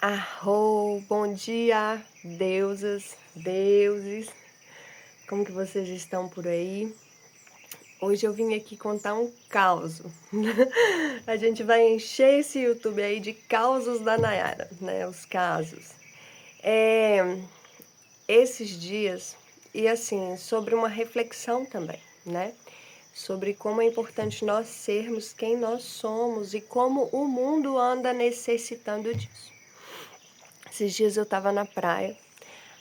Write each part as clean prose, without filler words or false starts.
Arro, bom dia, deusas, deuses, como que vocês estão por aí? Hoje eu vim aqui contar um caos. A gente vai encher esse YouTube aí de causos da Nayara, né? Os casos. Esses dias, e assim, sobre uma reflexão também, né? Sobre como é importante nós sermos quem nós somos e como o mundo anda necessitando disso. Esses dias eu tava na praia.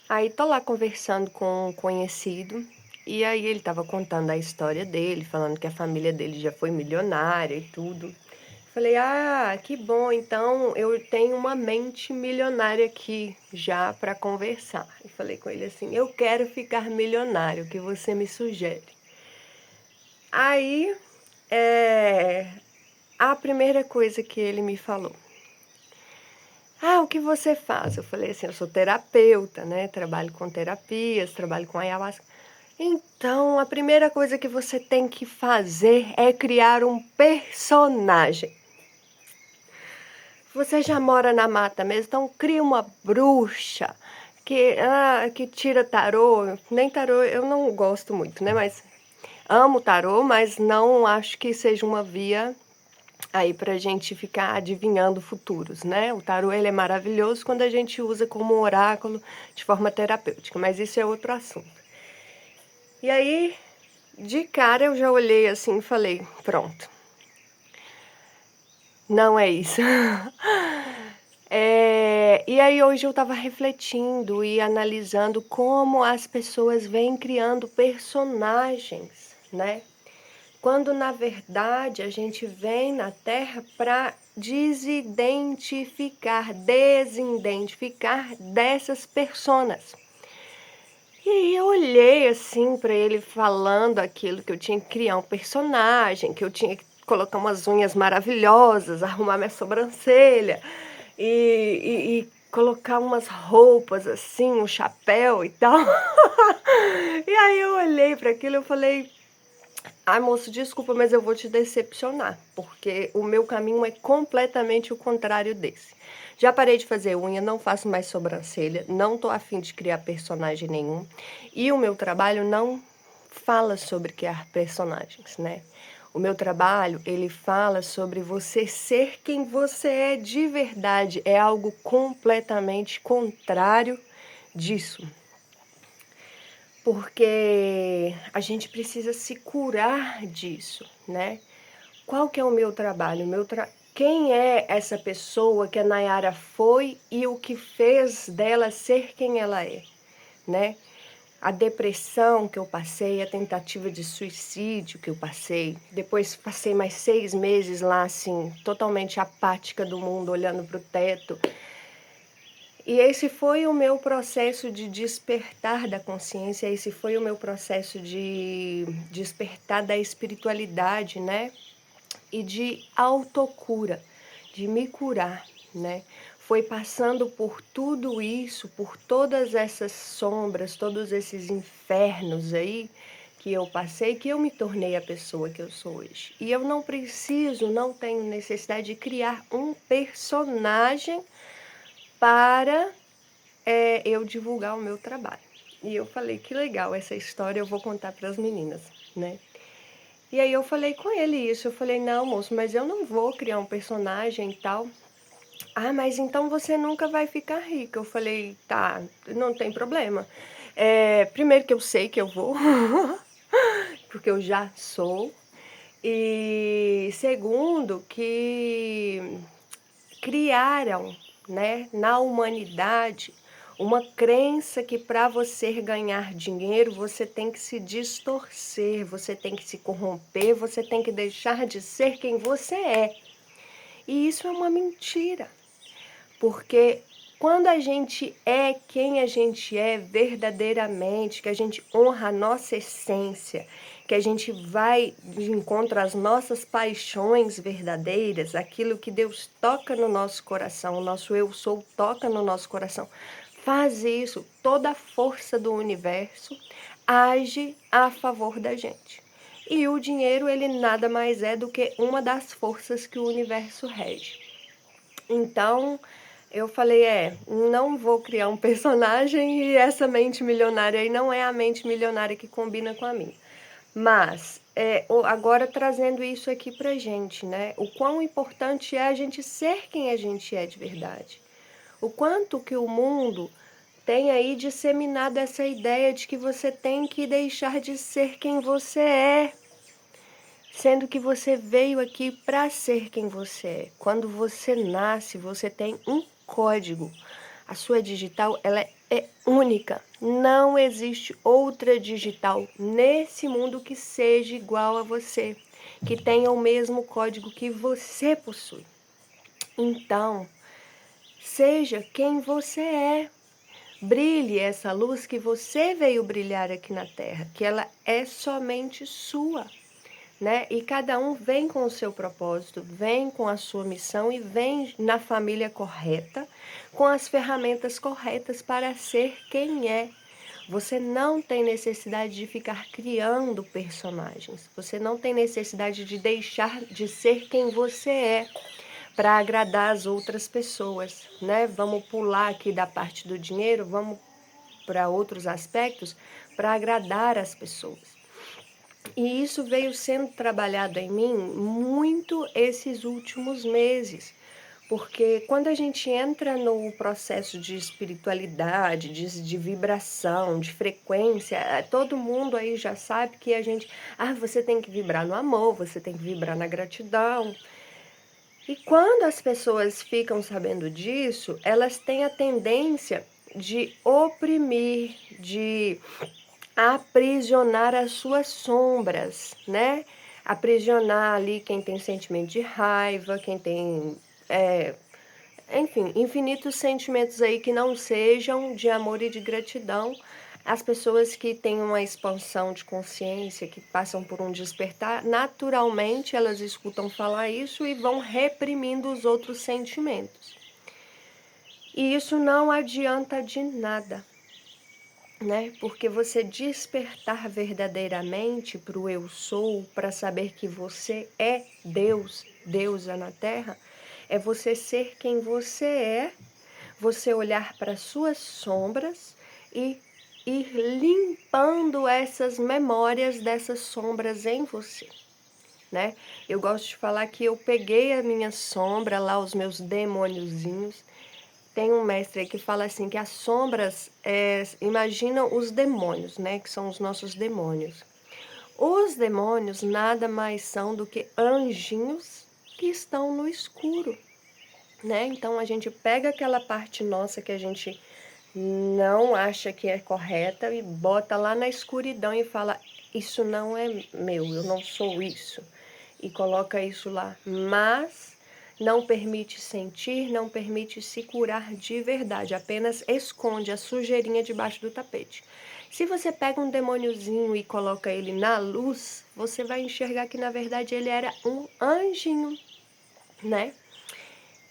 Aí tô lá conversando com um conhecido, e aí ele tava contando a história dele, falando que a família dele já foi milionária e tudo. Falei, ah, que bom, então eu tenho uma mente milionária aqui já para conversar. E falei com ele assim, eu quero ficar milionário, o que você me sugere? Aí, a primeira coisa que ele me falou, ah, o que você faz? Eu falei assim, eu sou terapeuta, né? Trabalho com terapias, trabalho com ayahuasca. Então, a primeira coisa que você tem que fazer é criar um personagem. Você já mora na mata mesmo, então cria uma bruxa que tira tarô. Nem tarô eu não gosto muito, né? Mas amo tarô, mas não acho que seja uma via aí pra gente ficar adivinhando futuros, né? O tarô ele é maravilhoso quando a gente usa como um oráculo de forma terapêutica, mas isso é outro assunto. E aí, de cara eu já olhei assim e falei, pronto, não é isso. E aí hoje eu estava refletindo e analisando como as pessoas vêm criando personagens, né? Quando na verdade a gente vem na Terra para desidentificar dessas personas. E aí eu olhei assim para ele falando aquilo que eu tinha que criar um personagem, que eu tinha que colocar umas unhas maravilhosas, arrumar minha sobrancelha e colocar umas roupas assim, um chapéu e tal. E aí eu olhei para aquilo e eu falei, ai, moço, desculpa, mas eu vou te decepcionar, porque o meu caminho é completamente o contrário desse. Já parei de fazer unha, não faço mais sobrancelha, não tô afim de criar personagem nenhum. E o meu trabalho não fala sobre criar personagens, né? O meu trabalho, ele fala sobre você ser quem você é de verdade. É algo completamente contrário disso. Porque a gente precisa se curar disso, né? Qual que é o meu trabalho? Quem é essa pessoa que a Nayara foi e o que fez dela ser quem ela é, né? A depressão que eu passei, a tentativa de suicídio que eu passei, depois passei mais 6 meses lá, assim, totalmente apática do mundo, olhando para o teto. E esse foi o meu processo de despertar da consciência, esse foi o meu processo de despertar da espiritualidade, né? E de autocura, de me curar, né? Foi passando por tudo isso, por todas essas sombras, todos esses infernos aí que eu passei, que eu me tornei a pessoa que eu sou hoje. E eu não preciso, não tenho necessidade de criar um personagem para eu divulgar o meu trabalho. E eu falei, que legal essa história, eu vou contar para as meninas, né? E aí eu falei com ele isso, eu falei, não, moço, mas eu não vou criar um personagem e tal. Ah, mas então você nunca vai ficar rica. Eu falei, tá, não tem problema. Primeiro que eu sei que eu vou, porque eu já sou. E segundo que criaram, né, na humanidade uma crença que para você ganhar dinheiro você tem que se distorcer, você tem que se corromper, você tem que deixar de ser quem você é. E isso é uma mentira, porque quando a gente é quem a gente é verdadeiramente, que a gente honra a nossa essência, que a gente vai de encontro às nossas paixões verdadeiras, aquilo que Deus toca no nosso coração, o nosso eu sou toca no nosso coração, faz isso, toda a força do universo age a favor da gente. E o dinheiro, ele nada mais é do que uma das forças que o universo rege. Então, eu falei: não vou criar um personagem e essa mente milionária aí não é a mente milionária que combina com a minha. Mas, agora trazendo isso aqui pra gente, né, o quão importante é a gente ser quem a gente é de verdade. O quanto que o mundo tem aí disseminado essa ideia de que você tem que deixar de ser quem você é, sendo que você veio aqui para ser quem você é. Quando você nasce, você tem um código. A sua digital, ela é única. Não existe outra digital nesse mundo que seja igual a você, que tenha o mesmo código que você possui. Então, seja quem você é. Brilhe essa luz que você veio brilhar aqui na Terra, que ela é somente sua, né? E cada um vem com o seu propósito, vem com a sua missão e vem na família correta, com as ferramentas corretas para ser quem é. Você não tem necessidade de ficar criando personagens. Você não tem necessidade de deixar de ser quem você é para agradar as outras pessoas, né? Vamos pular aqui da parte do dinheiro, vamos para outros aspectos para agradar as pessoas. E isso veio sendo trabalhado em mim muito esses últimos meses, porque quando a gente entra no processo de espiritualidade, de vibração, de frequência, todo mundo aí já sabe que a gente, você tem que vibrar no amor, você tem que vibrar na gratidão. E quando as pessoas ficam sabendo disso, elas têm a tendência de oprimir, de aprisionar as suas sombras, né? Aprisionar ali quem tem sentimento de raiva, quem tem, enfim, infinitos sentimentos aí que não sejam de amor e de gratidão. As pessoas que têm uma expansão de consciência, que passam por um despertar, naturalmente elas escutam falar isso e vão reprimindo os outros sentimentos. E isso não adianta de nada, né? Porque você despertar verdadeiramente para o eu sou, para saber que você é Deus, deusa na Terra, é você ser quem você é, você olhar para suas sombras e ir limpando essas memórias dessas sombras em você, né? Eu gosto de falar que eu peguei a minha sombra lá, os meus demôniozinhos. Tem um mestre aí que fala assim que as sombras, imagina os demônios, né? Que são os nossos demônios. Os demônios nada mais são do que anjinhos que estão no escuro, né? Então a gente pega aquela parte nossa que a gente não acha que é correta e bota lá na escuridão e fala: isso não é meu, eu não sou isso. E coloca isso lá. Mas não permite sentir, não permite se curar de verdade, apenas esconde a sujeirinha debaixo do tapete. Se você pega um demôniozinho e coloca ele na luz, você vai enxergar que na verdade ele era um anjinho, né?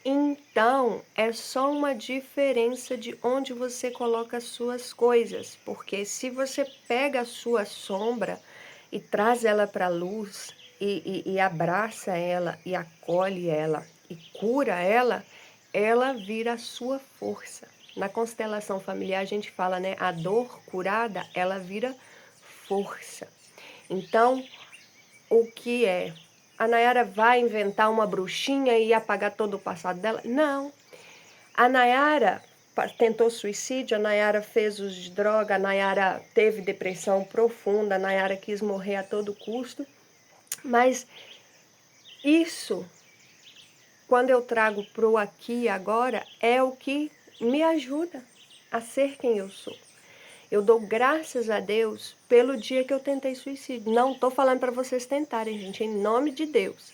Então, é só uma diferença de onde você coloca as suas coisas, porque se você pega a sua sombra e traz ela para a luz e abraça ela e acolhe ela e cura ela, ela vira a sua força. Na constelação familiar a gente fala, né, a dor curada, ela vira força. Então, o que é? A Nayara vai inventar uma bruxinha e apagar todo o passado dela? Não. A Nayara tentou suicídio, a Nayara fez uso de droga, a Nayara teve depressão profunda, a Nayara quis morrer a todo custo. Mas isso, quando eu trago pro aqui e agora, é o que me ajuda a ser quem eu sou. Eu dou graças a Deus pelo dia que eu tentei suicídio. Não estou falando para vocês tentarem, gente, em nome de Deus.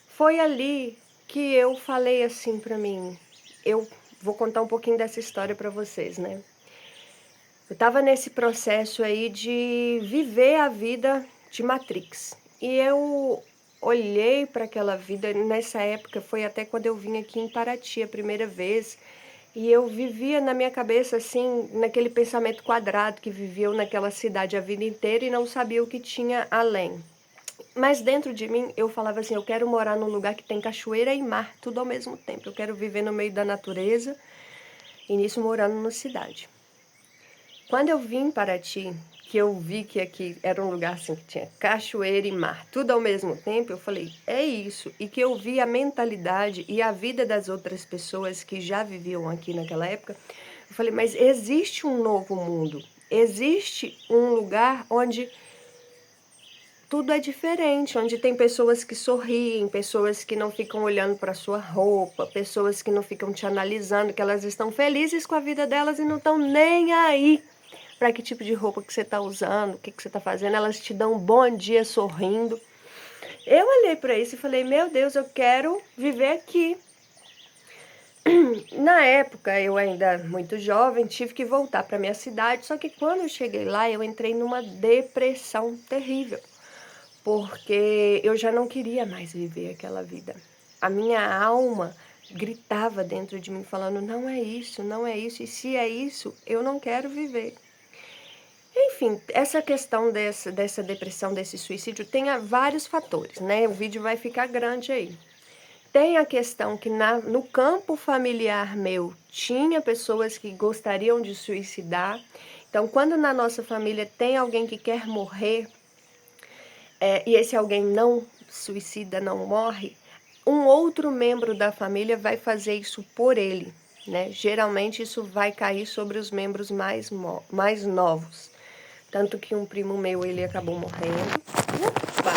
Foi ali que eu falei assim para mim. Eu vou contar um pouquinho dessa história para vocês, né? Eu estava nesse processo aí de viver a vida de Matrix. E eu olhei para aquela vida, nessa época, foi até quando eu vim aqui em Paraty a primeira vez. E eu vivia na minha cabeça, assim, naquele pensamento quadrado que viveu naquela cidade a vida inteira e não sabia o que tinha além. Mas dentro de mim eu falava assim, eu quero morar num lugar que tem cachoeira e mar, tudo ao mesmo tempo. Eu quero viver no meio da natureza e nisso morando na cidade. Quando eu vim para Paraty, que eu vi que aqui era um lugar assim que tinha cachoeira e mar, tudo ao mesmo tempo, eu falei, é isso. E que eu vi a mentalidade e a vida das outras pessoas que já viviam aqui naquela época, eu falei, mas existe um novo mundo, existe um lugar onde tudo é diferente, onde tem pessoas que sorriem, pessoas que não ficam olhando para sua roupa, pessoas que não ficam te analisando, que elas estão felizes com a vida delas e não estão nem aí para que tipo de roupa que você está usando, o que você está fazendo, elas te dão um bom dia sorrindo. Eu olhei para isso e falei, meu Deus, eu quero viver aqui. Na época, eu ainda muito jovem, tive que voltar para minha cidade, só que quando eu cheguei lá, eu entrei numa depressão terrível, porque eu já não queria mais viver aquela vida. A minha alma gritava dentro de mim, falando, não é isso, não é isso, e se é isso, eu não quero viver. Enfim, essa questão dessa depressão, desse suicídio, tem vários fatores, né? O vídeo vai ficar grande aí. Tem a questão que no campo familiar meu tinha pessoas que gostariam de suicidar. Então, quando na nossa família tem alguém que quer morrer, e esse alguém não suicida, não morre, um outro membro da família vai fazer isso por ele, né? Geralmente isso vai cair sobre os membros mais novos. Tanto que um primo meu, ele acabou morrendo. Opa!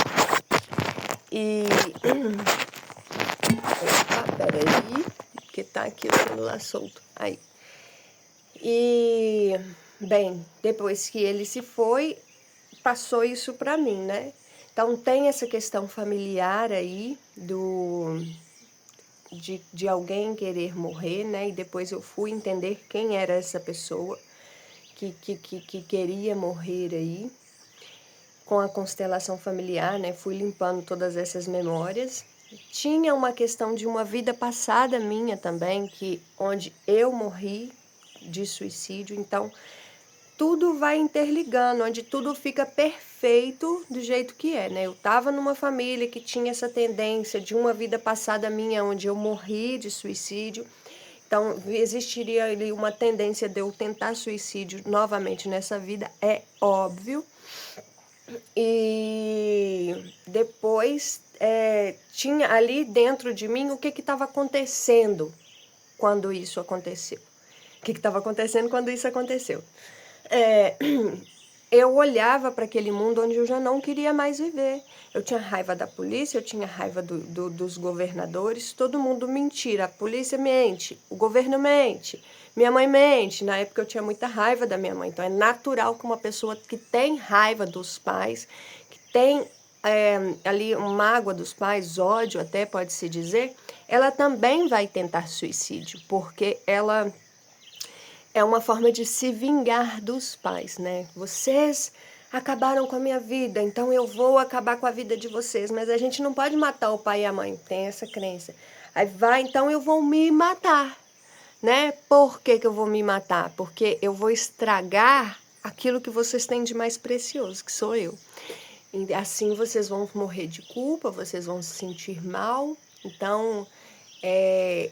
E... Opa, peraí, que tá aqui o celular solto. Aí. E... Bem, depois que ele se foi, passou isso pra mim, né? Então tem essa questão familiar aí, de alguém querer morrer, né? E depois eu fui entender quem era essa pessoa que queria morrer aí. Com a constelação familiar, né? Fui limpando todas essas memórias. Tinha uma questão de uma vida passada minha também, onde eu morri de suicídio. Então, tudo vai interligando, onde tudo fica perfeito do jeito que é, né? Eu estava numa família que tinha essa tendência de uma vida passada minha, onde eu morri de suicídio. Então, existiria ali uma tendência de eu tentar suicídio novamente nessa vida, é óbvio. E depois tinha ali dentro de mim o que estava acontecendo quando isso aconteceu. O que estava acontecendo quando isso aconteceu? Eu olhava para aquele mundo onde eu já não queria mais viver. Eu tinha raiva da polícia, eu tinha raiva dos governadores, todo mundo mentira. A polícia mente, o governo mente, minha mãe mente. Na época eu tinha muita raiva da minha mãe, então é natural que uma pessoa que tem raiva dos pais, que tem ali uma mágoa dos pais, ódio até pode-se dizer, ela também vai tentar suicídio, porque ela é uma forma de se vingar dos pais, né? Vocês acabaram com a minha vida, então eu vou acabar com a vida de vocês. Mas a gente não pode matar o pai e a mãe, tem essa crença. Aí vai, então eu vou me matar, né? Por que eu vou me matar? Porque eu vou estragar aquilo que vocês têm de mais precioso, que sou eu. E assim vocês vão morrer de culpa, vocês vão se sentir mal. Então,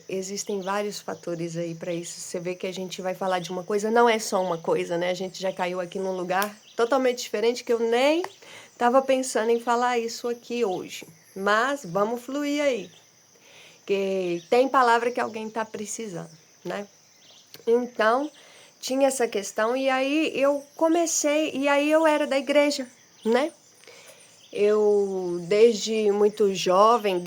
existem vários fatores aí para isso. Você vê que a gente vai falar de uma coisa, não é só uma coisa, né? A gente já caiu aqui num lugar totalmente diferente que eu nem estava pensando em falar isso aqui hoje. Mas vamos fluir aí, que tem palavra que alguém está precisando, né? Então, tinha essa questão e aí eu comecei, e aí eu era da igreja, né? Eu, desde muito jovem,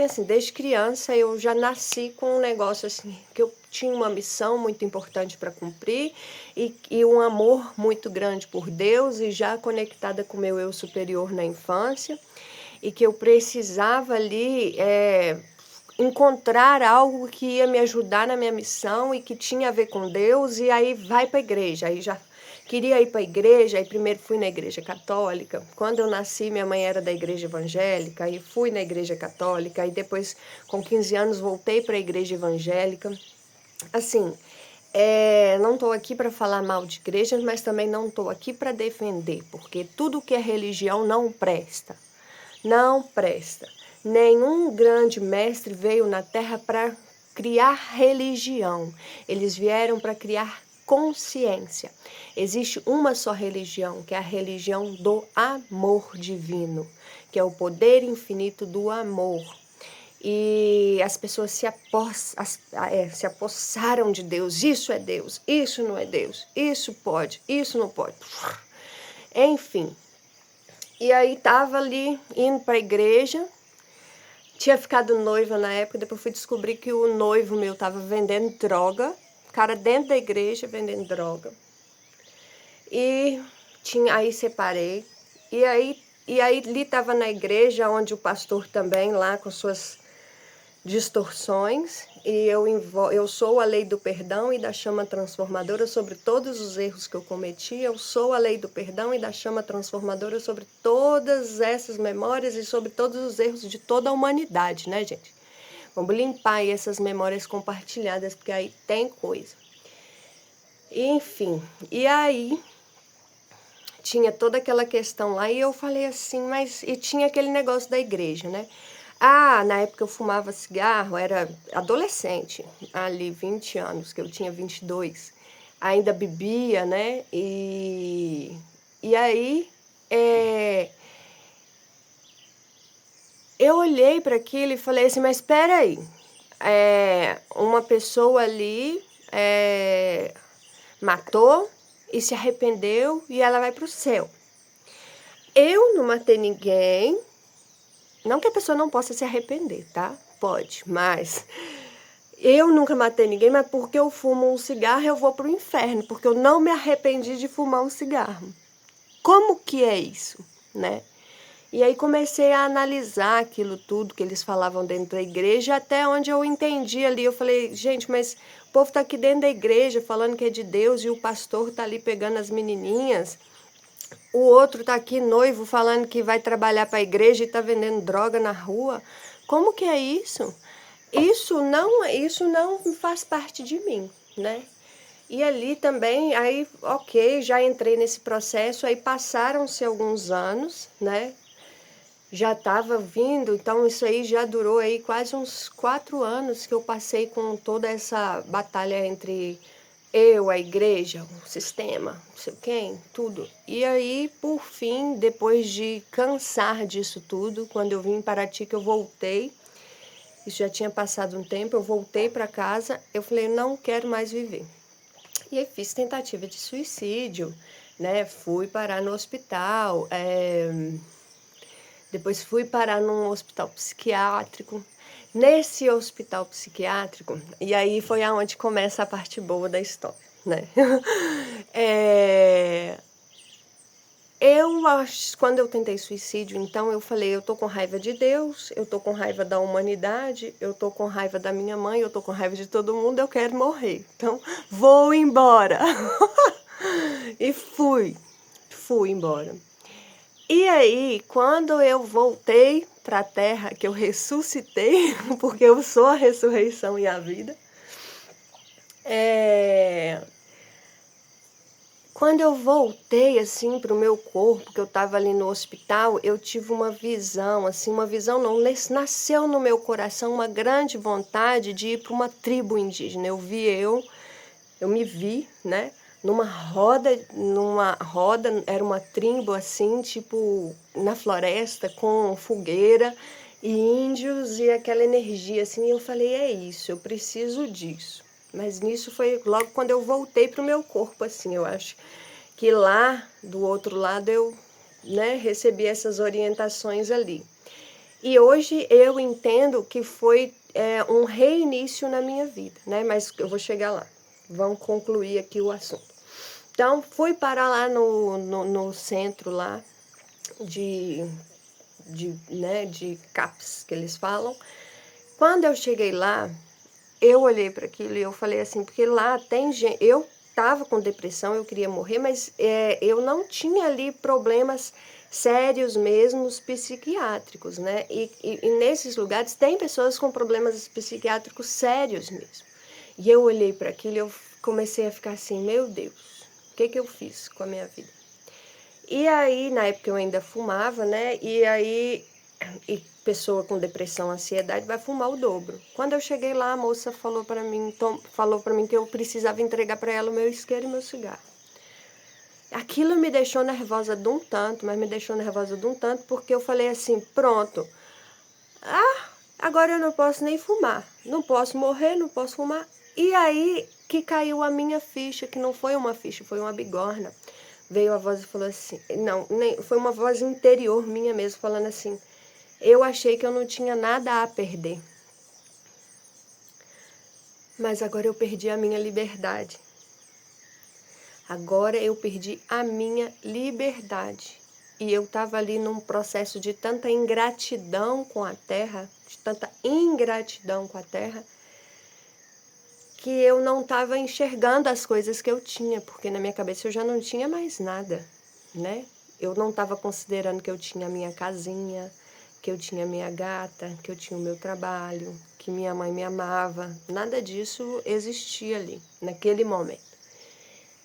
assim, desde criança, eu já nasci com um negócio assim, que eu tinha uma missão muito importante para cumprir e um amor muito grande por Deus e já conectada com o meu eu superior na infância e que eu precisava ali encontrar algo que ia me ajudar na minha missão e que tinha a ver com Deus e aí vai para a igreja, aí já queria ir para a igreja, aí primeiro fui na igreja católica. Quando eu nasci, minha mãe era da igreja evangélica, aí fui na igreja católica, aí depois, com 15 anos, voltei para a igreja evangélica. Assim, Não estou aqui para falar mal de igrejas, mas também não estou aqui para defender, porque tudo que é religião não presta. Não presta. Nenhum grande mestre veio na Terra para criar religião. Eles vieram para criar consciência. Existe uma só religião, que é a religião do amor divino, que é o poder infinito do amor. E as pessoas se apossaram de Deus. Isso é Deus, isso não é Deus, isso pode, isso não pode. Enfim. E aí tava ali indo para a igreja, tinha ficado noiva na época, depois fui descobrir que o noivo meu tava vendendo droga, cara dentro da igreja vendendo droga. E aí separei. E aí ali tava na igreja onde o pastor também lá com suas distorções, e eu sou a lei do perdão e da chama transformadora sobre todos os erros que eu cometi. Eu sou a lei do perdão e da chama transformadora sobre todas essas memórias e sobre todos os erros de toda a humanidade, né, gente? Vamos limpar aí essas memórias compartilhadas, porque aí tem coisa. Enfim, e aí tinha toda aquela questão lá, e eu falei assim, mas... E tinha aquele negócio da igreja, né? Na época eu fumava cigarro, era adolescente, ali 20 anos, que eu tinha 22. Ainda bebia, né? E aí eu olhei para aquilo e falei assim, mas espera aí, uma pessoa ali matou e se arrependeu e ela vai para o céu. Eu não matei ninguém, não que a pessoa não possa se arrepender, tá? Pode, mas eu nunca matei ninguém, mas porque eu fumo um cigarro eu vou pro inferno, porque eu não me arrependi de fumar um cigarro. Como que é isso, né? E aí comecei a analisar aquilo tudo que eles falavam dentro da igreja, até onde eu entendi ali. Eu falei, gente, mas o povo tá aqui dentro da igreja falando que é de Deus e o pastor tá ali pegando as menininhas. O outro tá aqui noivo falando que vai trabalhar para a igreja e tá vendendo droga na rua. Como que é isso? Isso não faz parte de mim, né? E ali também, aí, ok, já entrei nesse processo, aí passaram-se alguns anos, né? Já estava vindo, então isso aí já durou aí quase uns 4 anos que eu passei com toda essa batalha entre eu, a igreja, o sistema, não sei quem, tudo. E aí, por fim, depois de cansar disso tudo, quando eu vim em Paraty, que eu voltei, isso já tinha passado um tempo, eu voltei para casa, eu falei, não quero mais viver. E aí fiz tentativa de suicídio, né? Fui parar no hospital, depois fui parar num hospital psiquiátrico. Nesse hospital psiquiátrico, e aí foi aonde começa a parte boa da história, né? Eu acho, quando eu tentei suicídio, então eu falei, eu tô com raiva de Deus, eu tô com raiva da humanidade, eu tô com raiva da minha mãe, eu tô com raiva de todo mundo, eu quero morrer. Então, vou embora. E fui embora. E aí, quando eu voltei para a terra, que eu ressuscitei, porque eu sou a ressurreição e a vida, quando eu voltei assim para o meu corpo, que eu estava ali no hospital, eu tive uma visão, assim, uma visão não, nasceu no meu coração uma grande vontade de ir para uma tribo indígena. Eu me vi, né? Numa roda, era uma tribo assim, tipo, na floresta, com fogueira e índios e aquela energia assim, e eu falei, é isso, eu preciso disso. Mas nisso foi logo quando eu voltei pro meu corpo, assim, eu acho que lá, do outro lado, eu, né, recebi essas orientações ali. E hoje eu entendo que foi um reinício na minha vida, né? Mas eu vou chegar lá. Vamos concluir aqui o assunto. Então, fui parar lá no centro lá de CAPS, que eles falam. Quando eu cheguei lá, eu olhei para aquilo e eu falei assim, porque lá tem gente... Eu estava com depressão, eu queria morrer, mas eu não tinha ali problemas sérios mesmo, psiquiátricos, né? E nesses lugares tem pessoas com problemas psiquiátricos sérios mesmo. E eu olhei para aquilo e eu comecei a ficar assim, meu Deus, o que que eu fiz com a minha vida? E aí, na época eu ainda fumava, né? E pessoa com depressão, ansiedade vai fumar o dobro. Quando eu cheguei lá, a moça falou para mim que eu precisava entregar para ela o meu isqueiro e meu cigarro. Aquilo me deixou nervosa de um tanto, mas me deixou nervosa de um tanto porque eu falei assim, pronto, agora eu não posso nem fumar, não posso morrer, não posso fumar. E aí que caiu a minha ficha, que não foi uma ficha, foi uma bigorna. Veio a voz e falou assim, não, nem, foi uma voz interior minha mesmo, falando assim, eu achei que eu não tinha nada a perder. Mas agora eu perdi a minha liberdade. Agora eu perdi a minha liberdade. E eu estava ali num processo de tanta ingratidão com a terra, de tanta ingratidão com a terra, que eu não estava enxergando as coisas que eu tinha, porque na minha cabeça eu já não tinha mais nada, né? Eu não estava considerando que eu tinha a minha casinha, que eu tinha a minha gata, que eu tinha o meu trabalho, que minha mãe me amava. Nada disso existia ali, naquele momento.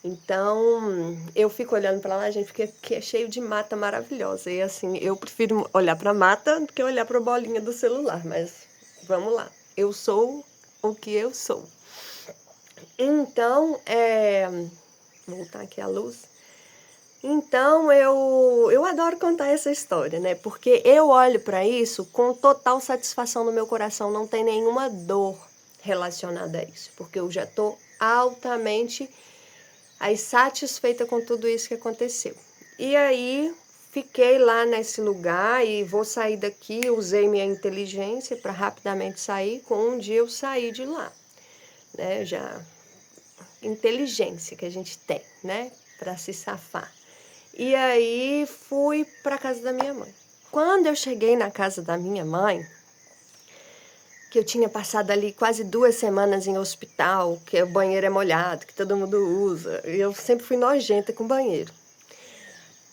Então, eu fico olhando para lá, gente, porque aqui é cheio de mata maravilhosa. E assim, eu prefiro olhar para a mata do que olhar para a bolinha do celular. Mas vamos lá. Eu sou o que eu sou. Então, voltar aqui a luz. Então, eu adoro contar essa história, né? Porque eu olho para isso com total satisfação no meu coração. Não tem nenhuma dor relacionada a isso. Porque eu já estou altamente aí satisfeita com tudo isso que aconteceu. E aí fiquei lá nesse lugar e vou sair daqui, usei minha inteligência para rapidamente sair. Com um dia eu saí de lá, né? Já inteligência que a gente tem, né? Para se safar. E aí fui para casa da minha mãe. Quando eu cheguei na casa da minha mãe, que eu tinha passado ali quase 2 semanas em hospital, que o banheiro é molhado, que todo mundo usa. E eu sempre fui nojenta com banheiro.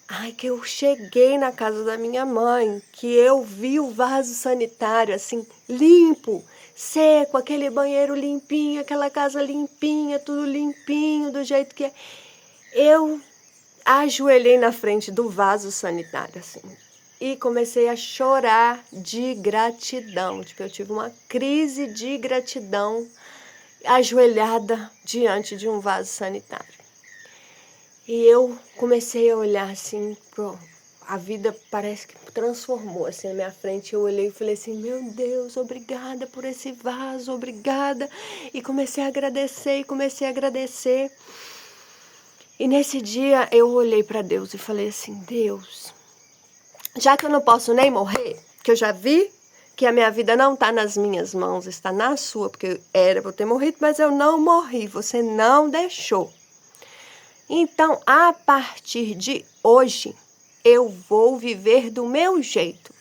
Ai, que eu cheguei na casa da minha mãe, que eu vi o vaso sanitário assim, limpo, seco, aquele banheiro limpinho, aquela casa limpinha, tudo limpinho, do jeito que é. Eu ajoelhei na frente do vaso sanitário, assim, e comecei a chorar de gratidão. Tipo, eu tive uma crise de gratidão ajoelhada diante de um vaso sanitário. E eu comecei a olhar assim, a vida parece que transformou assim na minha frente. Eu olhei e falei assim, meu Deus, obrigada por esse vaso, obrigada. E comecei a agradecer, e comecei a agradecer. E nesse dia eu olhei para Deus e falei assim, Deus, já que eu não posso nem morrer, que eu já vi que a minha vida não está nas minhas mãos, está na sua, porque era para eu ter morrido, mas eu não morri, você não deixou. Então, a partir de hoje, eu vou viver do meu jeito.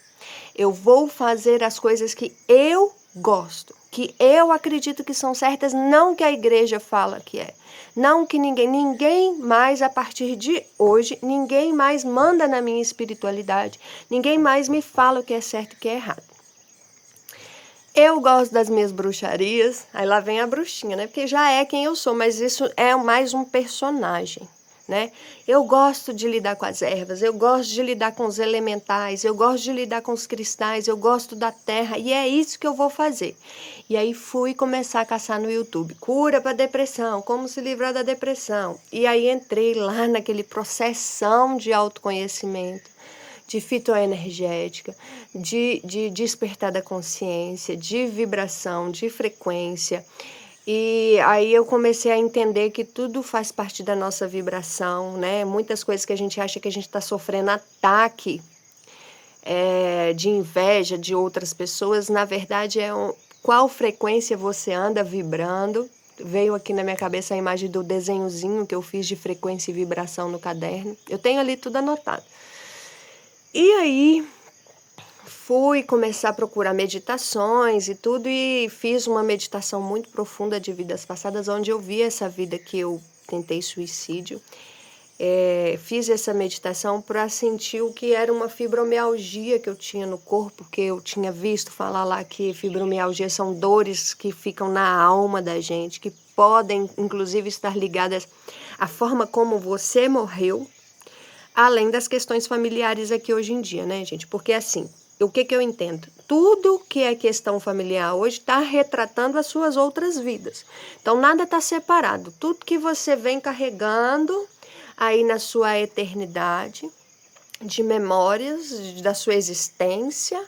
Eu vou fazer as coisas que eu gosto, que eu acredito que são certas, não que a igreja fala que é. Não que ninguém mais, a partir de hoje, ninguém mais manda na minha espiritualidade, ninguém mais me fala o que é certo e o que é errado. Eu gosto das minhas bruxarias, aí lá vem a bruxinha, né? Porque já é quem eu sou, mas isso é mais um personagem, né? Eu gosto de lidar com as ervas, eu gosto de lidar com os elementais, eu gosto de lidar com os cristais, eu gosto da terra e é isso que eu vou fazer. E aí fui começar a caçar no YouTube, cura para depressão, como se livrar da depressão. E aí entrei lá naquele processão de autoconhecimento, de fitoenergética, de despertar da consciência, de vibração, de frequência. E aí eu comecei a entender que tudo faz parte da nossa vibração, né? Muitas coisas que a gente acha que a gente está sofrendo ataque de inveja de outras pessoas, na verdade qual frequência você anda vibrando. Veio aqui na minha cabeça a imagem do desenhozinho que eu fiz de frequência e vibração no caderno. Eu tenho ali tudo anotado. E aí fui começar a procurar meditações e tudo e fiz uma meditação muito profunda de vidas passadas, onde eu vi essa vida que eu tentei suicídio. fiz essa meditação para sentir o que era uma fibromialgia que eu tinha no corpo, que eu tinha visto falar lá que fibromialgia são dores que ficam na alma da gente, que podem inclusive estar ligadas à forma como você morreu, além das questões familiares aqui hoje em dia, né, gente? Porque assim, o que eu entendo? Tudo que é questão familiar hoje está retratando as suas outras vidas. Então, nada está separado. Tudo que você vem carregando aí na sua eternidade, de memórias da sua existência,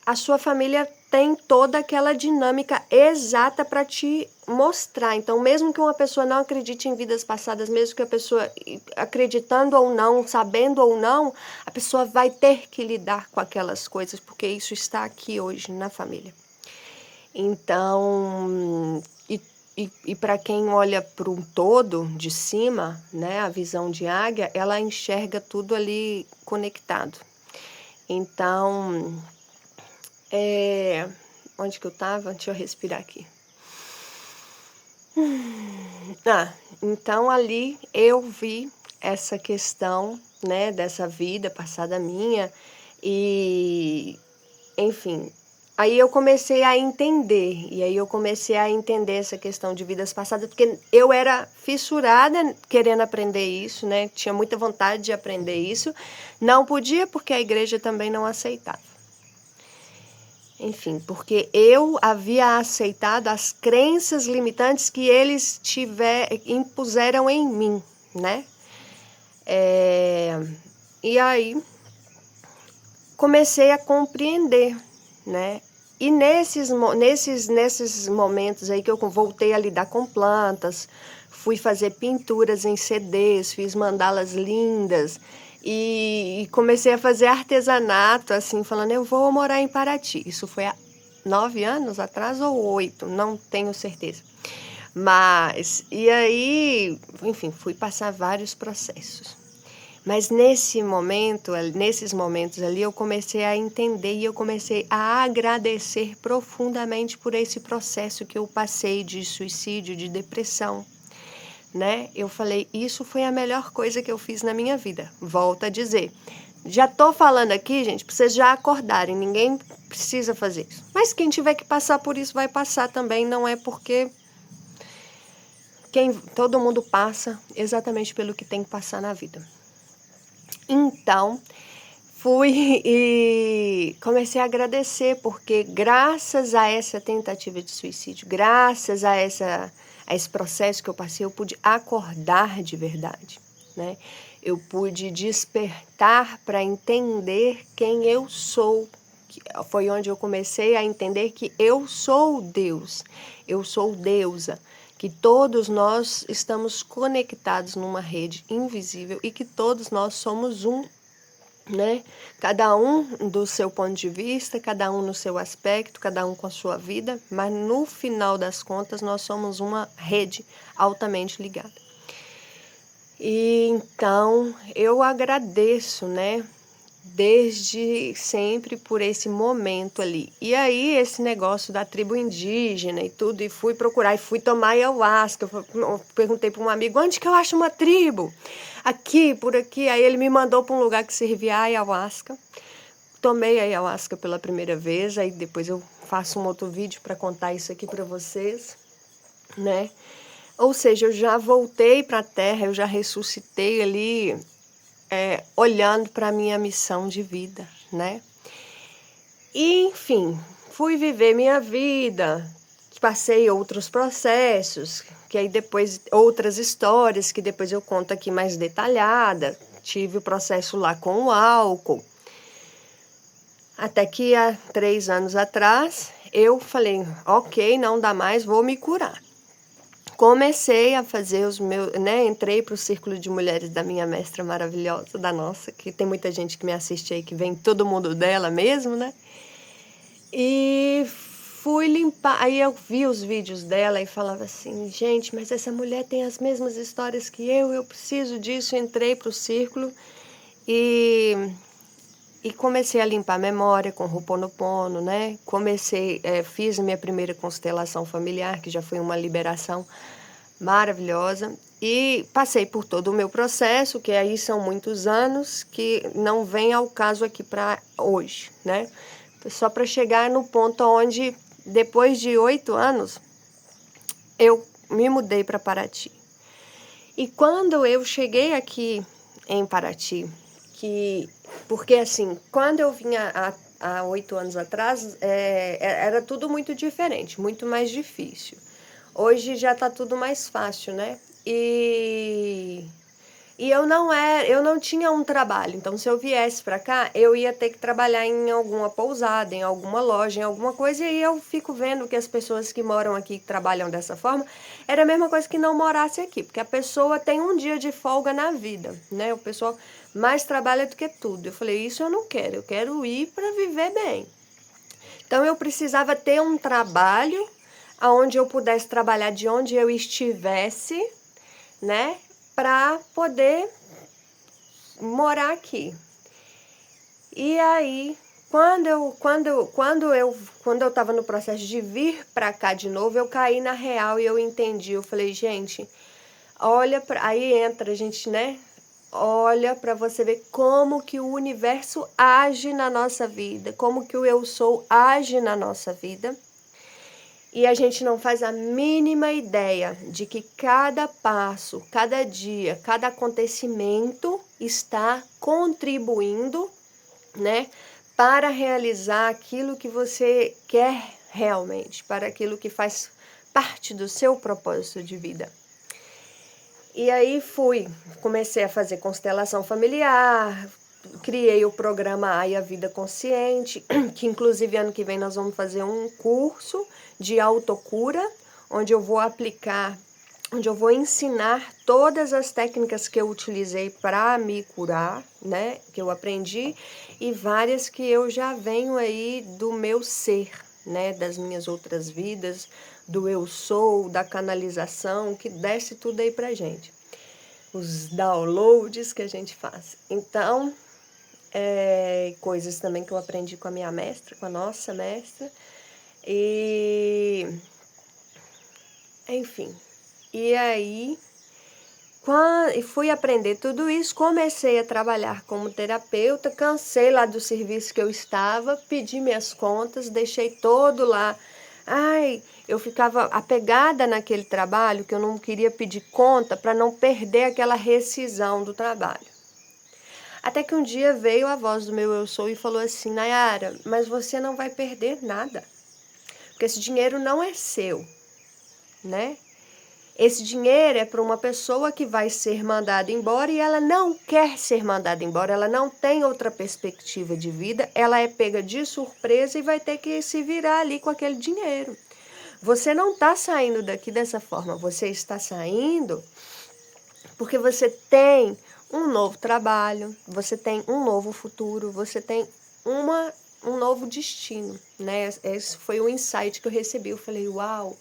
a sua família tem toda aquela dinâmica exata para te mostrar. Então, mesmo que uma pessoa não acredite em vidas passadas, mesmo que a pessoa acreditando ou não, sabendo ou não, a pessoa vai ter que lidar com aquelas coisas, porque isso está aqui hoje na família. Então, e para quem olha para um todo de cima, né, a visão de águia, ela enxerga tudo ali conectado. Então, onde que eu estava? Deixa eu respirar aqui. Então ali eu vi essa questão, né, dessa vida passada minha e, enfim, aí eu comecei a entender, essa questão de vidas passadas, porque eu era fissurada querendo aprender isso, né, tinha muita vontade de aprender isso, não podia porque a igreja também não aceitava. Enfim, porque eu havia aceitado as crenças limitantes que eles impuseram em mim, né? E aí comecei a compreender, né? E nesses momentos aí que eu voltei a lidar com plantas, fui fazer pinturas em CDs, fiz mandalas lindas e comecei a fazer artesanato, assim, falando, eu vou morar em Paraty. Isso foi há 9 anos atrás ou 8, não tenho certeza. Mas, e aí, enfim, fui passar vários processos. Mas nesses momentos ali, eu comecei a entender e eu comecei a agradecer profundamente por esse processo que eu passei de suicídio, de depressão, né? Eu falei, isso foi a melhor coisa que eu fiz na minha vida. Volto a dizer. Já tô falando aqui, gente, para vocês já acordarem, ninguém precisa fazer isso. Mas quem tiver que passar por isso vai passar também, não é porque todo mundo passa exatamente pelo que tem que passar na vida. Então, fui e comecei a agradecer, porque graças a essa tentativa de suicídio, graças a esse processo que eu passei, eu pude acordar de verdade, né? Eu pude despertar para entender quem eu sou. Foi onde eu comecei a entender que eu sou Deus, eu sou deusa, que todos nós estamos conectados numa rede invisível e que todos nós somos um, né? Cada um do seu ponto de vista, cada um no seu aspecto, cada um com a sua vida, mas no final das contas nós somos uma rede altamente ligada. E então eu agradeço, né? Desde sempre por esse momento ali. E aí esse negócio da tribo indígena e tudo, e fui procurar, e fui tomar ayahuasca. Eu perguntei para um amigo, onde que eu acho uma tribo? Aqui, por aqui. Aí ele me mandou para um lugar que servia ayahuasca. Tomei ayahuasca pela primeira vez, aí depois eu faço um outro vídeo para contar isso aqui para vocês, né? Ou seja, eu já voltei para a Terra, eu já ressuscitei ali, olhando para a minha missão de vida, né? E, enfim, fui viver minha vida, passei outros processos, que aí depois, outras histórias, que depois eu conto aqui mais detalhada. Tive o processo lá com o álcool. Até que há 3 anos atrás, eu falei, ok, não dá mais, vou me curar. Comecei a fazer os meus, né? Entrei para o círculo de mulheres da minha mestra maravilhosa, da nossa, que tem muita gente que me assiste aí, que vem todo mundo dela mesmo, né? E fui limpar, aí eu vi os vídeos dela e falava assim, gente, mas essa mulher tem as mesmas histórias que eu preciso disso. Entrei para o círculo e comecei a limpar a memória com Ho'oponopono, né? Fiz minha primeira constelação familiar, que já foi uma liberação maravilhosa. E passei por todo o meu processo, que aí são muitos anos, que não vem ao caso aqui para hoje, né? Só para chegar no ponto onde, depois de 8 anos, eu me mudei para Paraty. E quando eu cheguei aqui em Paraty, porque assim, quando eu vinha há 8 anos atrás, era tudo muito diferente, muito mais difícil. Hoje já está tudo mais fácil, né? E eu não tinha um trabalho, então se eu viesse para cá, eu ia ter que trabalhar em alguma pousada, em alguma loja, em alguma coisa, e aí eu fico vendo que as pessoas que moram aqui, que trabalham dessa forma, era a mesma coisa que não morasse aqui, porque a pessoa tem um dia de folga na vida, né? O pessoal mais trabalha do que tudo. Eu falei, isso eu não quero, eu quero ir para viver bem. Então eu precisava ter um trabalho onde eu pudesse trabalhar de onde eu estivesse, né? Para poder morar aqui. E aí, quando eu estava no processo de vir para cá de novo, eu caí na real e eu entendi. Eu falei, gente, olha para aí entra a gente, né? Olha para você ver como que o universo age na nossa vida, como que o eu sou age na nossa vida. E a gente não faz a mínima ideia de que cada passo, cada dia, cada acontecimento está contribuindo, né, para realizar aquilo que você quer realmente, para aquilo que faz parte do seu propósito de vida. E aí comecei a fazer constelação familiar, criei o programa Ai a Vida Consciente, que inclusive ano que vem nós vamos fazer um curso de autocura, onde eu vou ensinar todas as técnicas que eu utilizei para me curar, né, que eu aprendi, e várias que eu já venho aí do meu ser, né, das minhas outras vidas, do eu sou, da canalização, que desce tudo aí pra gente. Os downloads que a gente faz. Então, coisas também que eu aprendi com a minha mestra, com a nossa mestra. E, enfim. E aí, quando fui aprender tudo isso, comecei a trabalhar como terapeuta, cansei lá do serviço que eu estava, pedi minhas contas, deixei todo lá. Ai, eu ficava apegada naquele trabalho que eu não queria pedir conta para não perder aquela rescisão do trabalho. Até que um dia veio a voz do meu eu sou e falou assim, Nayara, mas você não vai perder nada, porque esse dinheiro não é seu, né? Esse dinheiro é para uma pessoa que vai ser mandada embora e ela não quer ser mandada embora, ela não tem outra perspectiva de vida, ela é pega de surpresa e vai ter que se virar ali com aquele dinheiro. Você não está saindo daqui dessa forma, você está saindo porque você tem um novo trabalho, você tem um novo futuro, você tem um novo destino, né? Esse foi o insight que eu recebi. Eu falei, uau!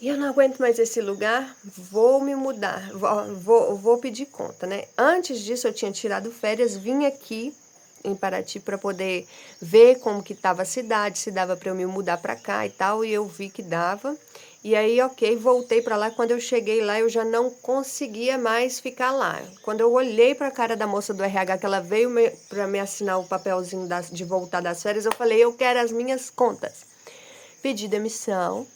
E eu não aguento mais esse lugar, vou me mudar, vou pedir conta, né? Antes disso eu tinha tirado férias, vim aqui em Paraty para poder ver como que estava a cidade, se dava para eu me mudar para cá e tal, e eu vi que dava. E aí, ok, voltei para lá. Quando eu cheguei lá, eu já não conseguia mais ficar lá. Quando eu olhei para a cara da moça do RH, que ela veio para me assinar o papelzinho de voltar das férias, eu falei, eu quero as minhas contas. Pedi demissão.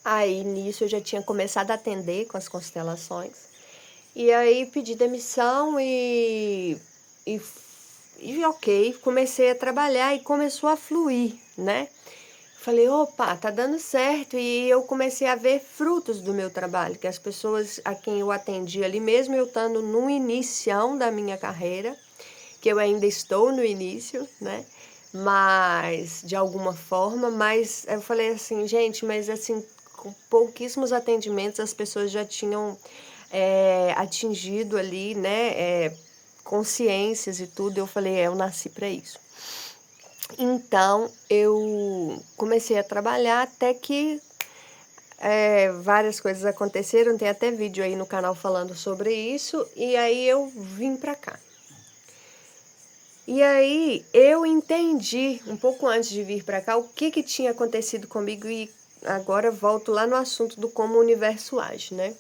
Aí, nisso, eu já tinha começado a atender com as constelações. E aí, pedi demissão e ok, comecei a trabalhar e começou a fluir, né? Falei, opa, tá dando certo. E eu comecei a ver frutos do meu trabalho, que as pessoas a quem eu atendi ali, mesmo eu estando no inicião da minha carreira, que eu ainda estou no início, né? Mas, de alguma forma, mas eu falei assim, gente, mas assim, com pouquíssimos atendimentos as pessoas já tinham atingido ali, né, consciências e tudo. Eu falei, eu nasci para isso. Então, eu comecei a trabalhar até que várias coisas aconteceram, tem até vídeo aí no canal falando sobre isso, e aí eu vim para cá. E aí eu entendi, um pouco antes de vir para cá, o que tinha acontecido comigo e agora volto lá no assunto do como o universo age, né?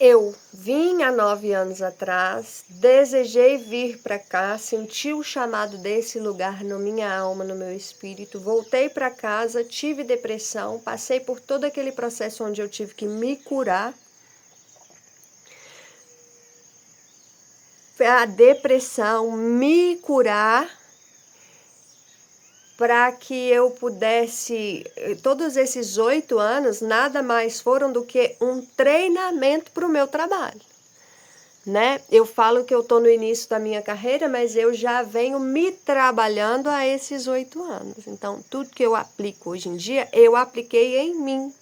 Eu vim há 9 anos atrás, desejei vir para cá, senti o chamado desse lugar na minha alma, no meu espírito, voltei para casa, tive depressão, passei por todo aquele processo onde eu tive que me curar. A depressão, me curar, para que eu pudesse, todos esses 8 anos, nada mais foram do que um treinamento para o meu trabalho, né? Eu falo que eu estou no início da minha carreira, mas eu já venho me trabalhando há esses 8 anos. Então, tudo que eu aplico hoje em dia, eu apliquei em mim,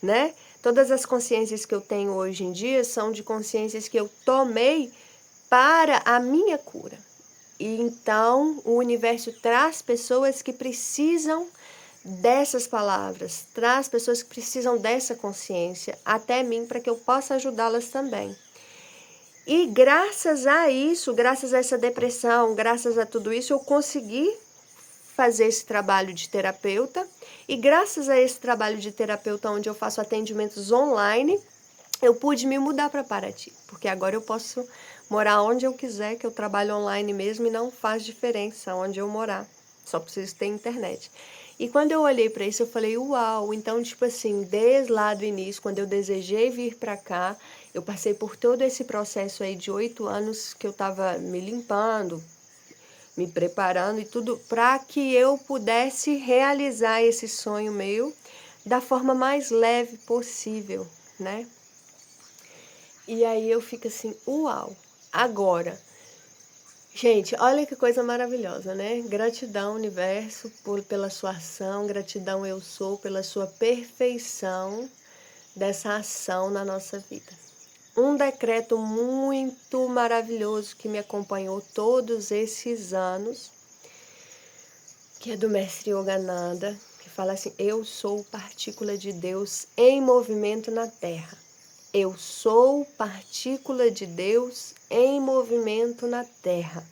né? Todas as consciências que eu tenho hoje em dia são de consciências que eu tomei para a minha cura. E então o universo traz pessoas que precisam dessas palavras, traz pessoas que precisam dessa consciência até mim para que eu possa ajudá-las também. E graças a isso, graças a essa depressão, graças a tudo isso, eu consegui fazer esse trabalho de terapeuta. E graças a esse trabalho de terapeuta, onde eu faço atendimentos online, eu pude me mudar para Paraty, porque agora eu posso morar onde eu quiser, que eu trabalho online mesmo e não faz diferença onde eu morar, só preciso ter internet. E quando eu olhei para isso, eu falei, uau, então, tipo assim, desde lá do início, quando eu desejei vir para cá, eu passei por todo esse processo aí de 8 anos que eu estava me limpando, me preparando e tudo, para que eu pudesse realizar esse sonho meu da forma mais leve possível, né? E aí eu fico assim, uau! Agora, gente, olha que coisa maravilhosa, né? Gratidão, universo, pela sua ação, gratidão, eu sou, pela sua perfeição dessa ação na nossa vida. Um decreto muito maravilhoso que me acompanhou todos esses anos, que é do Mestre Yogananda, que fala assim, eu sou partícula de Deus em movimento na Terra. Eu sou partícula de Deus em movimento na Terra.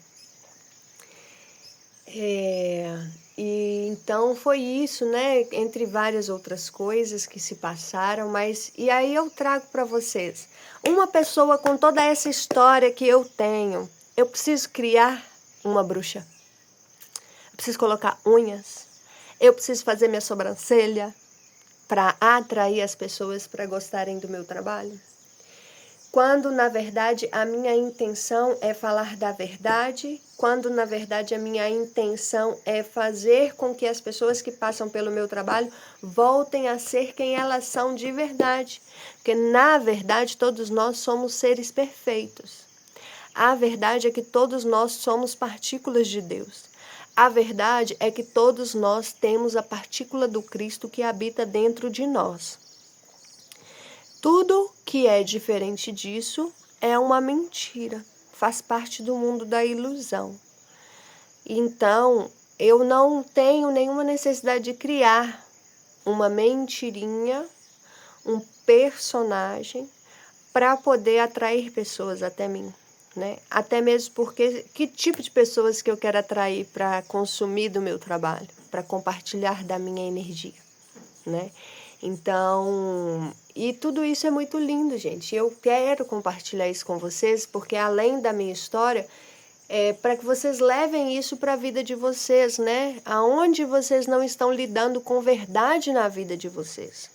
E então foi isso, né? Entre várias outras coisas que se passaram, mas e aí eu trago para vocês uma pessoa com toda essa história que eu tenho. Eu preciso criar uma bruxa. Eu preciso colocar unhas. Eu preciso fazer minha sobrancelha para atrair as pessoas para gostarem do meu trabalho. Quando, na verdade, a minha intenção é falar da verdade, quando, na verdade, a minha intenção é fazer com que as pessoas que passam pelo meu trabalho voltem a ser quem elas são de verdade. Porque, na verdade, todos nós somos seres perfeitos. A verdade é que todos nós somos partículas de Deus. A verdade é que todos nós temos a partícula do Cristo que habita dentro de nós. Tudo que é diferente disso é uma mentira, faz parte do mundo da ilusão. Então, eu não tenho nenhuma necessidade de criar uma mentirinha, um personagem, para poder atrair pessoas até mim, né? Até mesmo porque que tipo de pessoas que eu quero atrair para consumir do meu trabalho, para compartilhar da minha energia, né? Então, e tudo isso é muito lindo, gente. Eu quero compartilhar isso com vocês, porque além da minha história, para que vocês levem isso para a vida de vocês, né? Aonde vocês não estão lidando com verdade na vida de vocês.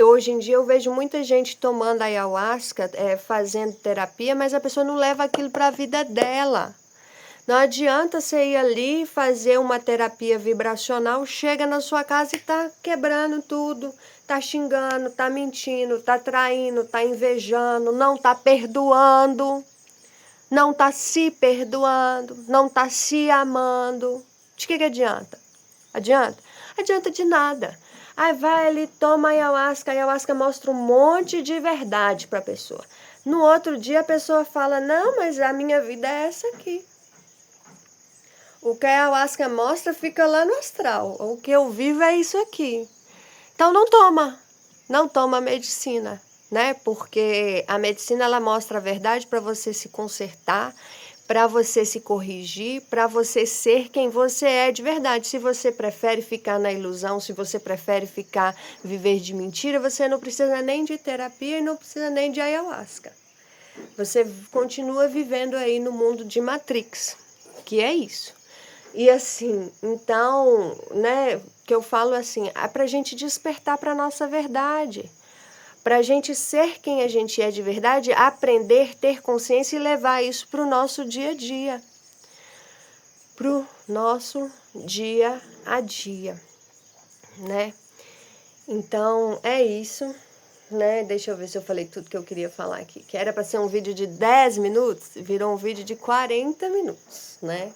Hoje em dia eu vejo muita gente tomando ayahuasca, fazendo terapia, mas a pessoa não leva aquilo para a vida dela. Não adianta você ir ali fazer uma terapia vibracional, chega na sua casa e tá quebrando tudo, tá xingando, tá mentindo, tá traindo, tá invejando, não tá perdoando, não tá se perdoando, não tá se amando. De que adianta? Adianta? Adianta de nada. Aí vai ali, toma ayahuasca, a ayahuasca mostra um monte de verdade para a pessoa. No outro dia a pessoa fala, não, mas a minha vida é essa aqui. O que a ayahuasca mostra fica lá no astral. O que eu vivo é isso aqui. Então não toma medicina, né? Porque a medicina ela mostra a verdade para você se consertar, para você se corrigir, para você ser quem você é de verdade. Se você prefere ficar na ilusão, se você prefere viver de mentira, você não precisa nem de terapia e não precisa nem de ayahuasca. Você continua vivendo aí no mundo de Matrix, que é isso. E assim, então, né, que eu falo assim, é pra gente despertar pra nossa verdade. Pra gente ser quem a gente é de verdade, aprender, ter consciência e levar isso pro nosso dia a dia. Pro nosso dia a dia, né? Então, é isso, né? Deixa eu ver se eu falei tudo que eu queria falar aqui. Que era para ser um vídeo de 10 minutos, virou um vídeo de 40 minutos, né?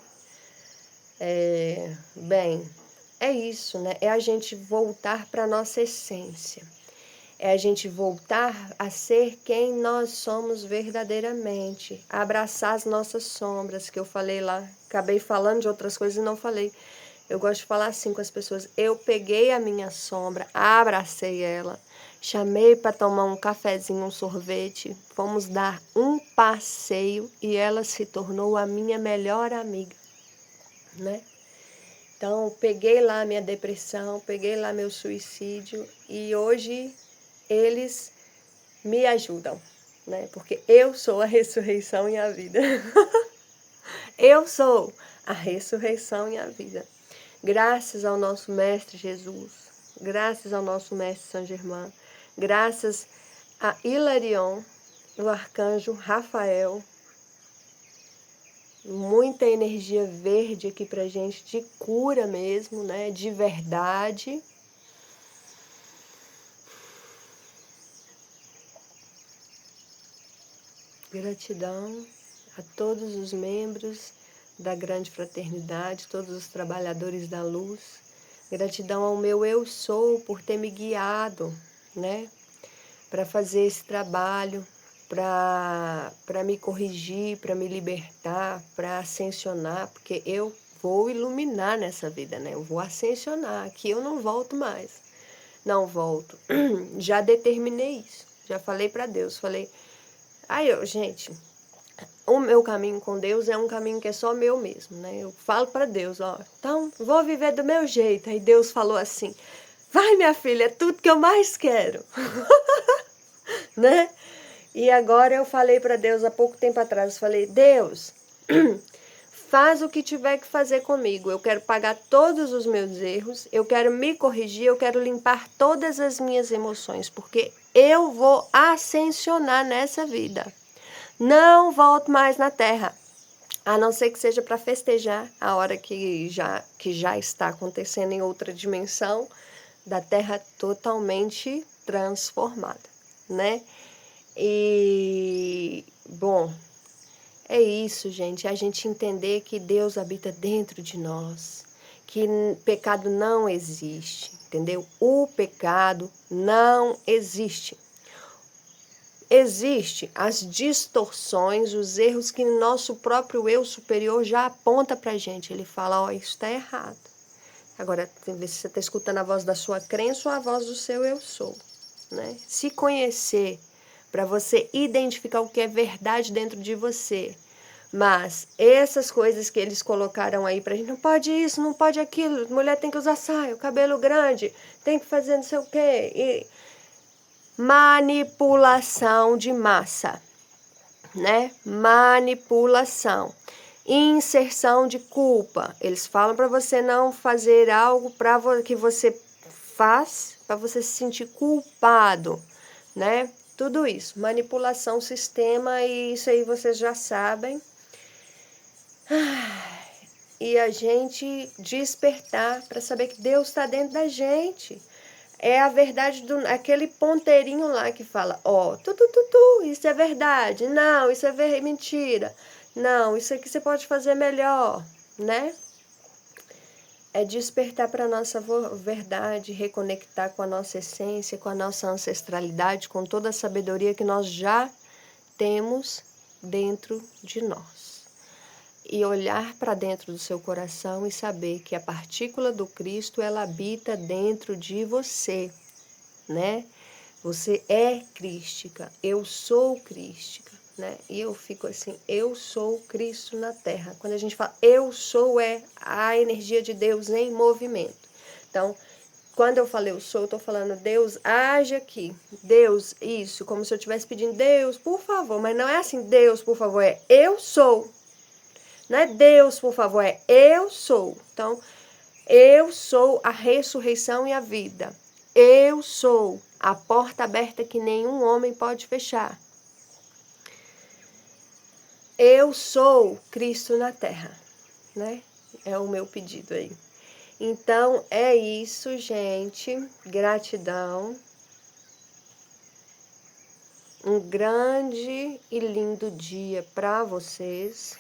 Bem, é isso, né? É a gente voltar para nossa essência. É a gente voltar a ser quem nós somos verdadeiramente. Abraçar as nossas sombras, que eu falei lá. Acabei falando de outras coisas e não falei. Eu gosto de falar assim com as pessoas. Eu peguei a minha sombra, abracei ela, chamei para tomar um cafezinho, um sorvete, fomos dar um passeio e ela se tornou a minha melhor amiga, né? Então, peguei lá minha depressão, peguei lá meu suicídio e hoje eles me ajudam, né? Porque eu sou a ressurreição e a vida. Eu sou a ressurreição e a vida. Graças ao nosso Mestre Jesus, graças ao nosso Mestre Saint Germain, graças a Hilarion, o Arcanjo Rafael, muita energia verde aqui pra gente, de cura mesmo, né? De verdade. Gratidão a todos os membros da grande fraternidade, todos os trabalhadores da luz. Gratidão ao meu eu sou por ter me guiado, né? Para fazer esse trabalho, para me corrigir, para me libertar, para ascensionar, porque eu vou iluminar nessa vida, né? Eu vou ascensionar, aqui eu não volto mais. Não volto. Já determinei isso. Já falei para Deus, falei: gente, o meu caminho com Deus é um caminho que é só meu mesmo, né? Eu falo para Deus, ó, então vou viver do meu jeito. Aí Deus falou assim: vai, minha filha, é tudo que eu mais quero. Né? E agora eu falei para Deus há pouco tempo atrás, eu falei: Deus, faz o que tiver que fazer comigo. Eu quero pagar todos os meus erros, eu quero me corrigir, eu quero limpar todas as minhas emoções, porque eu vou ascensionar nessa vida. Não volto mais na Terra, a não ser que seja para festejar a hora que já está acontecendo em outra dimensão da Terra totalmente transformada, né? E, bom, é isso, gente. A gente entender que Deus habita dentro de nós, que pecado não existe, entendeu? O pecado não existe. Existe as distorções, os erros que nosso próprio eu superior já aponta pra gente. Ele fala: ó, isso está errado. Agora, tem que ver se você está escutando a voz da sua crença ou a voz do seu eu sou, né? Se conhecer, para você identificar o que é verdade dentro de você. Mas essas coisas que eles colocaram aí pra gente, não pode isso, não pode aquilo, mulher tem que usar saia, o cabelo grande, tem que fazer não sei o quê. E manipulação de massa, né? Manipulação. Inserção de culpa. Eles falam para você não fazer algo que você faz para você se sentir culpado, né? Tudo isso, manipulação, sistema, e isso aí vocês já sabem. E a gente despertar para saber que Deus está dentro da gente. É a verdade aquele ponteirinho lá que fala: ó, isso é verdade, não, isso é mentira, não, isso aqui você pode fazer melhor, né? É despertar para a nossa verdade, reconectar com a nossa essência, com a nossa ancestralidade, com toda a sabedoria que nós já temos dentro de nós. E olhar para dentro do seu coração e saber que a partícula do Cristo, ela habita dentro de você, né? Você é crística, eu sou crística. né? E eu fico assim, eu sou Cristo na Terra. Quando a gente fala eu sou, é a energia de Deus em movimento. Então, quando eu falo eu sou, eu estou falando Deus age aqui. Deus, isso, como se eu estivesse pedindo Deus, por favor. Mas não é assim, Deus, por favor, é eu sou. Não é Deus, por favor, é eu sou. Então, eu sou a ressurreição e a vida. Eu sou a porta aberta que nenhum homem pode fechar. Eu sou Cristo na Terra, né? É o meu pedido aí. Então, é isso, gente. Gratidão. Um grande e lindo dia para vocês.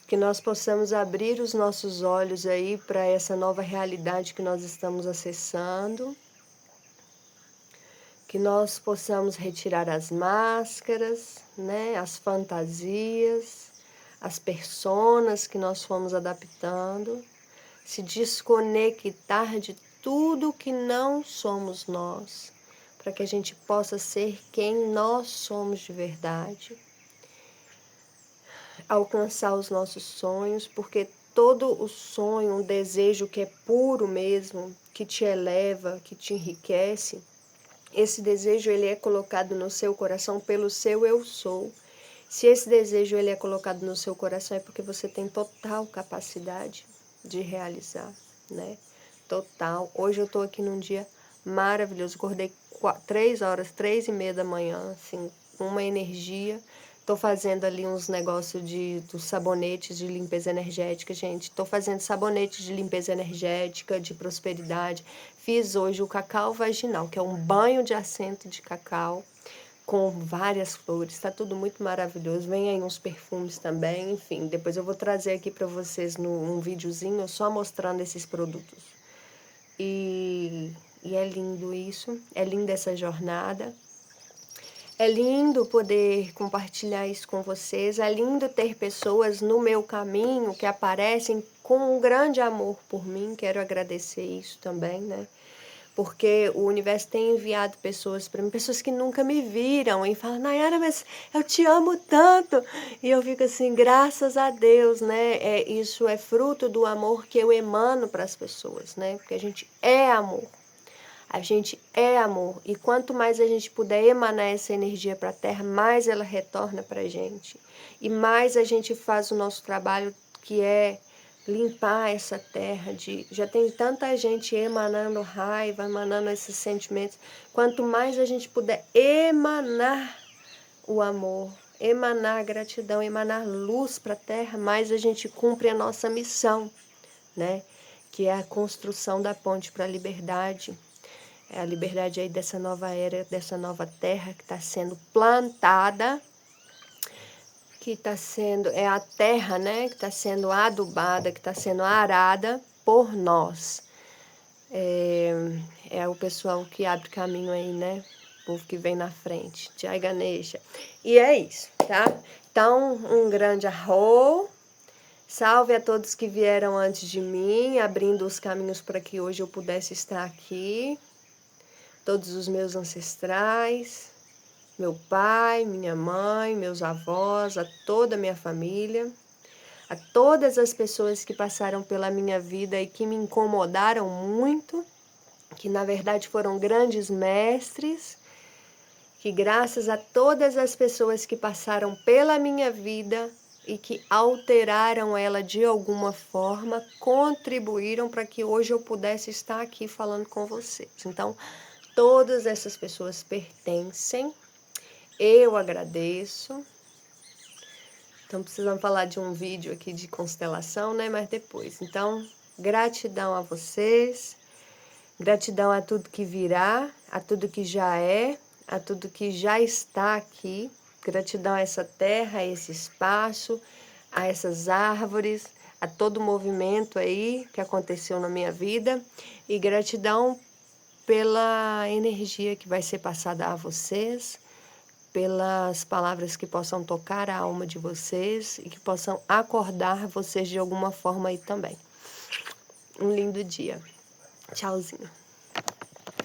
Que nós possamos abrir os nossos olhos aí para essa nova realidade que nós estamos acessando. Que nós possamos retirar as máscaras, né, as fantasias, as personas que nós fomos adaptando, se desconectar de tudo que não somos nós, para que a gente possa ser quem nós somos de verdade, alcançar os nossos sonhos, porque todo o sonho, um desejo que é puro mesmo, que te eleva, que te enriquece, esse desejo ele é colocado no seu coração pelo seu eu sou. Se esse desejo ele é colocado no seu coração é porque você tem total capacidade de realizar, né? Total. Hoje eu tô aqui num dia maravilhoso. Acordei 3h, 3h30 da manhã, assim, com uma energia. Tô fazendo ali uns negócios dos sabonetes de limpeza energética, gente. Tô fazendo sabonetes de limpeza energética, de prosperidade. Fiz hoje o cacau vaginal, que é um banho de assento de cacau com várias flores. Tá tudo muito maravilhoso. Vem aí uns perfumes também, enfim. Depois eu vou trazer aqui para vocês num videozinho só mostrando esses produtos. E é lindo isso. É linda essa jornada. É lindo poder compartilhar isso com vocês, é lindo ter pessoas no meu caminho que aparecem com um grande amor por mim, quero agradecer isso também, né? Porque o universo tem enviado pessoas para mim, pessoas que nunca me viram e falam, Nayara, mas eu te amo tanto. E eu fico assim, graças a Deus, né? Isso é fruto do amor que eu emano para as pessoas, né? Porque a gente é amor. A gente é amor e quanto mais a gente puder emanar essa energia para a Terra, mais ela retorna para a gente. E mais a gente faz o nosso trabalho, que é limpar essa Terra. Já tem tanta gente emanando raiva, emanando esses sentimentos. Quanto mais a gente puder emanar o amor, emanar a gratidão, emanar luz para a Terra, mais a gente cumpre a nossa missão, né? Que é a construção da ponte para a liberdade. É a liberdade aí dessa nova era, dessa nova terra que está sendo plantada, que está sendo, é a terra, né, que está sendo adubada, que está sendo arada por nós. É o pessoal que abre caminho aí, né, o povo que vem na frente, Jai Ganesha. E é isso, tá? Então, um grande arro. Salve a todos que vieram antes de mim, abrindo os caminhos para que hoje eu pudesse estar aqui. Todos os meus ancestrais, meu pai, minha mãe, meus avós, a toda a minha família, a todas as pessoas que passaram pela minha vida e que me incomodaram muito, que na verdade foram grandes mestres, que graças a todas as pessoas que passaram pela minha vida e que alteraram ela de alguma forma, contribuíram para que hoje eu pudesse estar aqui falando com vocês. Então, todas essas pessoas pertencem, eu agradeço. Então, precisamos falar de um vídeo aqui de constelação, né? Mas depois. Então, gratidão a vocês, gratidão a tudo que virá, a tudo que já é, a tudo que já está aqui. Gratidão a essa terra, a esse espaço, a essas árvores, a todo o movimento aí que aconteceu na minha vida. E gratidão pela energia que vai ser passada a vocês, pelas palavras que possam tocar a alma de vocês e que possam acordar vocês de alguma forma aí também. Um lindo dia. Tchauzinho.